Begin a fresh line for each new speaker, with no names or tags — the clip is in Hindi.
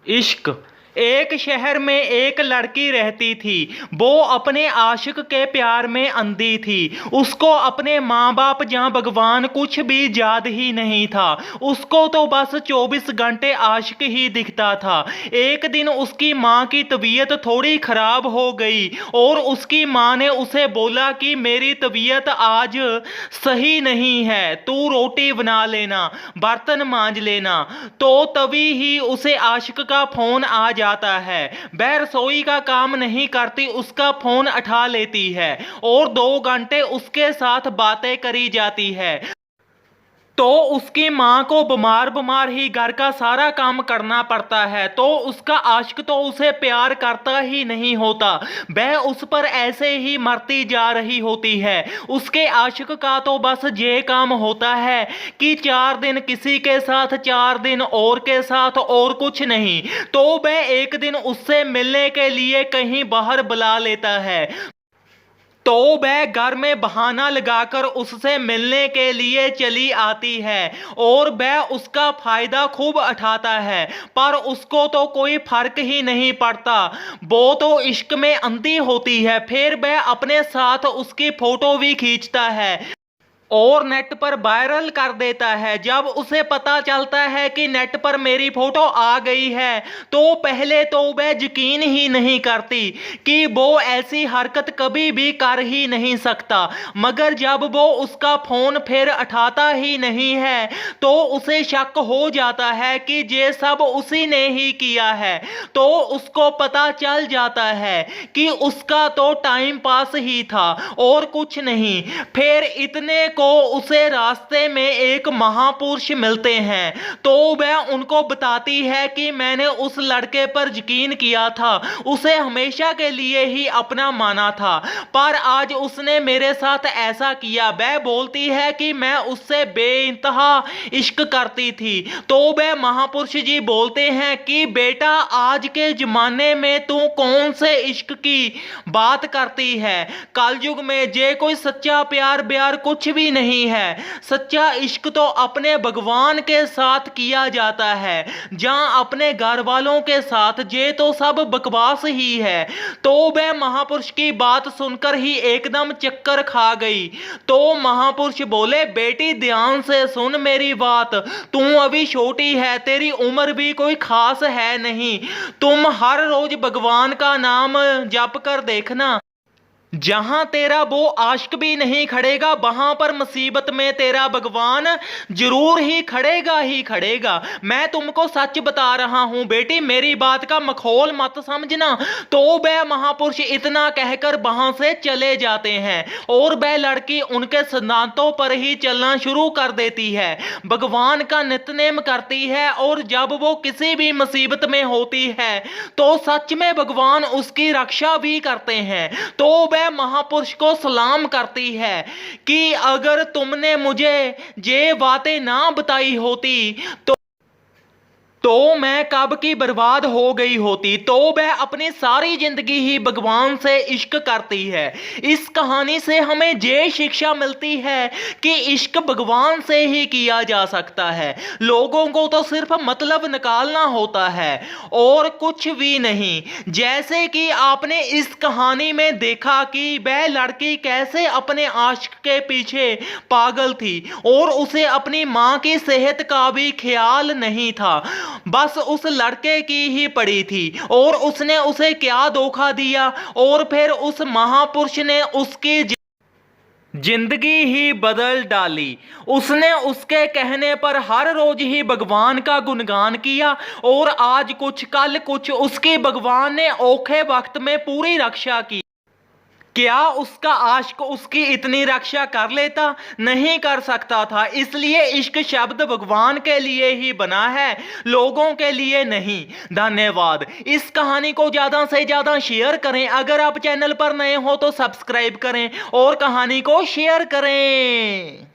इश्क। एक शहर में एक लड़की रहती थी। वो अपने आशिक के प्यार में अंधी थी। उसको अपने माँ बाप या भगवान कुछ भी याद ही नहीं था। उसको तो बस 24 घंटे आशिक ही दिखता था। एक दिन उसकी माँ की तबीयत थोड़ी खराब हो गई और उसकी माँ ने उसे बोला कि मेरी तबीयत आज सही नहीं है, तू रोटी बना लेना, बर्तन मांज लेना। तो तभी ही उसे आशिक का फोन आ जाता है। वह रसोई का काम नहीं करती, उसका फोन उठा लेती है और 2 घंटे उसके साथ बातें करी जाती है। तो उसकी माँ को बीमार बीमार ही घर का सारा काम करना पड़ता है। तो उसका आशिक तो उसे प्यार करता ही नहीं होता, वह उस पर ऐसे ही मरती जा रही होती है। उसके आशिक का तो बस ये काम होता है कि 4 दिन किसी के साथ, 4 दिन और के साथ, और कुछ नहीं। तो वह एक दिन उससे मिलने के लिए कहीं बाहर बुला लेता है। तो वह घर में बहाना लगाकर उससे मिलने के लिए चली आती है और वह उसका फायदा खूब उठाता है, पर उसको तो कोई फर्क ही नहीं पड़ता। वो तो इश्क में अंधी होती है। फिर वह अपने साथ उसकी फोटो भी खींचता है और नेट पर वायरल कर देता है। जब उसे पता चलता है कि नेट पर मेरी फोटो आ गई है, तो पहले तो वह यकीन ही नहीं करती कि वो ऐसी हरकत कभी भी कर ही नहीं सकता। मगर जब वो उसका फोन फिर उठाता ही नहीं है, तो उसे शक हो जाता है कि ये सब उसी ने ही किया है। तो उसको पता चल जाता है कि उसका तो टाइम पास ही था और कुछ नहीं। फिर इतने को उसे रास्ते में एक महापुरुष मिलते हैं। तो वह उनको बताती है कि मैंने उस लड़के पर यकीन किया था, उसे हमेशा के लिए ही अपना माना था, पर आज उसने मेरे साथ ऐसा किया। वह बोलती है कि मैं उससे बेइंतहा इश्क करती थी। तो वह महापुरुष जी बोलते हैं कि बेटा, आज के जमाने में तू कौन से इश्क की बात करती है? कलयुग में ये कोई सच्चा प्यार ब्यार कुछ भी नहीं है। सच्चा इश्क तो अपने भगवान के साथ किया जाता है, जहां अपने घर वालों के साथ ये तो सब बकवास ही है। तो वह महापुरुष की बात सुनकर ही एकदम चक्कर खा गई। तो महापुरुष बोले, बेटी ध्यान से सुन मेरी बात, तू अभी छोटी है, तेरी उम्र भी कोई खास है नहीं। तुम हर रोज भगवान का नाम जप कर देखना, जहां तेरा वो आशिक भी नहीं खड़ेगा, वहां पर मुसीबत में तेरा भगवान जरूर ही खड़ेगा ही खड़ेगा। मैं तुमको सच बता रहा हूं बेटी, मेरी बात का मखौल मत समझना। तो वह महापुरुष इतना कहकर वहां से चले जाते हैं और वह लड़की उनके सिद्धांतों पर ही चलना शुरू कर देती है, भगवान का नित्यनेम करती है। और जब वो किसी भी मुसीबत में होती है, तो सच में भगवान उसकी रक्षा भी करते हैं। तो वह महापुरुष को सलाम करती है कि अगर तुमने मुझे ये बातें ना बताई होती, तो मैं कब की बर्बाद हो गई होती। तो वह अपनी सारी जिंदगी ही भगवान से इश्क करती है। इस कहानी से हमें ये शिक्षा मिलती है कि इश्क भगवान से ही किया जा सकता है। लोगों को तो सिर्फ मतलब निकालना होता है और कुछ भी नहीं। जैसे कि आपने इस कहानी में देखा कि वह लड़की कैसे अपने आशिक के पीछे पागल थी और उसे अपनी मां की सेहत का भी ख्याल नहीं था, बस उस लड़के की ही पड़ी थी। और उसने उसे क्या धोखा दिया, और फिर उस महापुरुष ने उसकी जिंदगी ही बदल डाली। उसने उसके कहने पर हर रोज ही भगवान का गुणगान किया और आज कुछ कल कुछ उसकी भगवान ने औखे वक्त में पूरी रक्षा की। क्या उसका आशिक उसकी इतनी रक्षा कर लेता? नहीं कर सकता था। इसलिए इश्क शब्द भगवान के लिए ही बना है, लोगों के लिए नहीं। धन्यवाद। इस कहानी को ज्यादा से ज्यादा शेयर करें। अगर आप चैनल पर नए हो तो सब्सक्राइब करें और कहानी को शेयर करें।